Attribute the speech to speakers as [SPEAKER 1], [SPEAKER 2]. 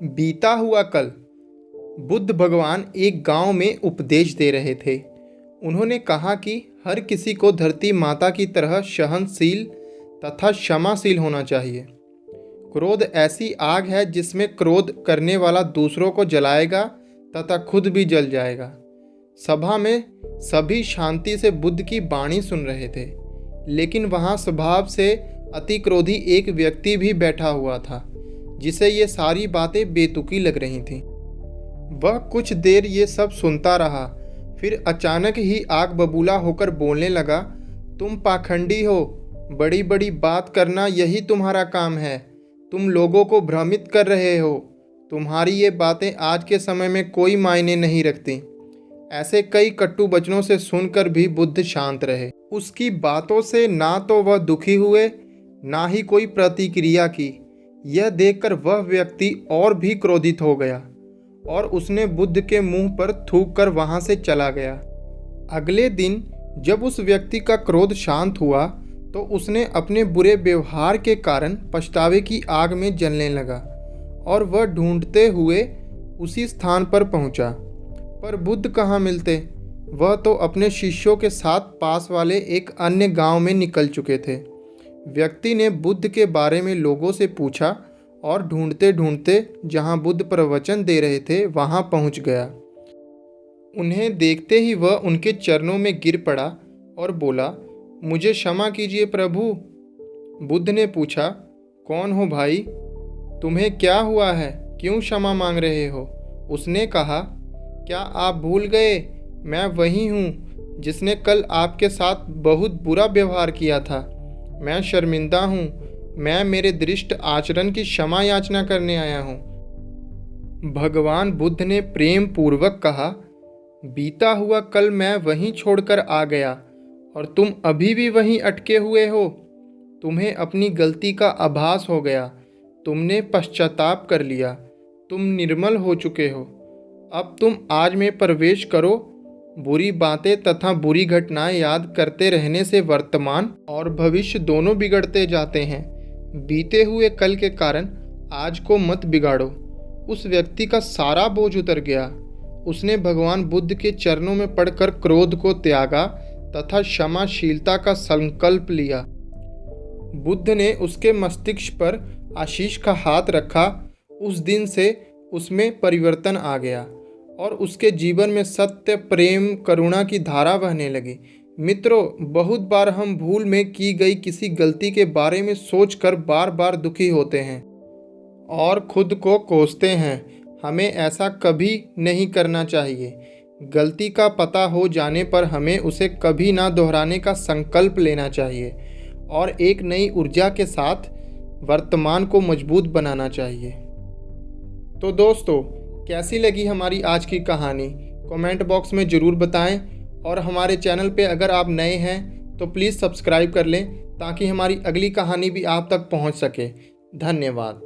[SPEAKER 1] बीता हुआ कल। बुद्ध भगवान एक गांव में उपदेश दे रहे थे। उन्होंने कहा कि हर किसी को धरती माता की तरह सहनशील तथा क्षमाशील होना चाहिए। क्रोध ऐसी आग है जिसमें क्रोध करने वाला दूसरों को जलाएगा तथा खुद भी जल जाएगा। सभा में सभी शांति से बुद्ध की वाणी सुन रहे थे, लेकिन वहां स्वभाव से अति क्रोधी एक व्यक्ति भी बैठा हुआ था, जिसे ये सारी बातें बेतुकी लग रही थीं। वह कुछ देर ये सब सुनता रहा, फिर अचानक ही आग बबूला होकर बोलने लगा, तुम पाखंडी हो, बड़ी बड़ी बात करना यही तुम्हारा काम है। तुम लोगों को भ्रमित कर रहे हो। तुम्हारी ये बातें आज के समय में कोई मायने नहीं रखती। ऐसे कई कटु वचनों से सुनकर भी बुद्ध शांत रहे। उसकी बातों से ना तो वह दुखी हुए, ना ही कोई प्रतिक्रिया की। यह देखकर वह व्यक्ति और भी क्रोधित हो गया और उसने बुद्ध के मुंह पर थूक कर वहां से चला गया। अगले दिन जब उस व्यक्ति का क्रोध शांत हुआ तो उसने अपने बुरे व्यवहार के कारण पछतावे की आग में जलने लगा और वह ढूंढते हुए उसी स्थान पर पहुंचा। पर बुद्ध कहाँ मिलते। वह तो अपने शिष्यों के साथ पास वाले एक अन्य गांव में निकल चुके थे। व्यक्ति ने बुद्ध के बारे में लोगों से पूछा और ढूंढते ढूंढते जहां बुद्ध प्रवचन दे रहे थे वहां पहुंच गया। उन्हें देखते ही वह उनके चरणों में गिर पड़ा और बोला, मुझे क्षमा कीजिए प्रभु। बुद्ध ने पूछा, कौन हो भाई? तुम्हें क्या हुआ है? क्यों क्षमा मांग रहे हो? उसने कहा, क्या आप भूल गए? मैं वही हूँ जिसने कल आपके साथ बहुत बुरा व्यवहार किया था। मैं शर्मिंदा हूँ। मैं मेरे दृष्ट आचरण की क्षमा याचना करने आया हूँ। भगवान बुद्ध ने प्रेम पूर्वक कहा, बीता हुआ कल मैं वहीं छोड़कर आ गया और तुम अभी भी वहीं अटके हुए हो। तुम्हें अपनी गलती का आभास हो गया। तुमने पश्चाताप कर लिया। तुम निर्मल हो चुके हो। अब तुम आज में प्रवेश करो। बुरी बातें तथा बुरी घटनाएं याद करते रहने से वर्तमान और भविष्य दोनों बिगड़ते जाते हैं। बीते हुए कल के कारण आज को मत बिगाड़ो। उस व्यक्ति का सारा बोझ उतर गया। उसने भगवान बुद्ध के चरणों में पड़कर क्रोध को त्यागा तथा क्षमाशीलता का संकल्प लिया। बुद्ध ने उसके मस्तिष्क पर आशीष का हाथ रखा। उस दिन से उसमें परिवर्तन आ गया और उसके जीवन में सत्य, प्रेम, करुणा की धारा बहने लगी। मित्रों, बहुत बार हम भूल में की गई किसी गलती के बारे में सोचकर बार बार दुखी होते हैं और खुद को कोसते हैं। हमें ऐसा कभी नहीं करना चाहिए। गलती का पता हो जाने पर हमें उसे कभी ना दोहराने का संकल्प लेना चाहिए और एक नई ऊर्जा के साथ वर्तमान को मजबूत बनाना चाहिए। तो दोस्तों, कैसी लगी हमारी आज की कहानी? कमेंट बॉक्स में ज़रूर बताएं और हमारे चैनल पे अगर आप नए हैं तो प्लीज़ सब्सक्राइब कर लें ताकि हमारी अगली कहानी भी आप तक पहुंच सके। धन्यवाद।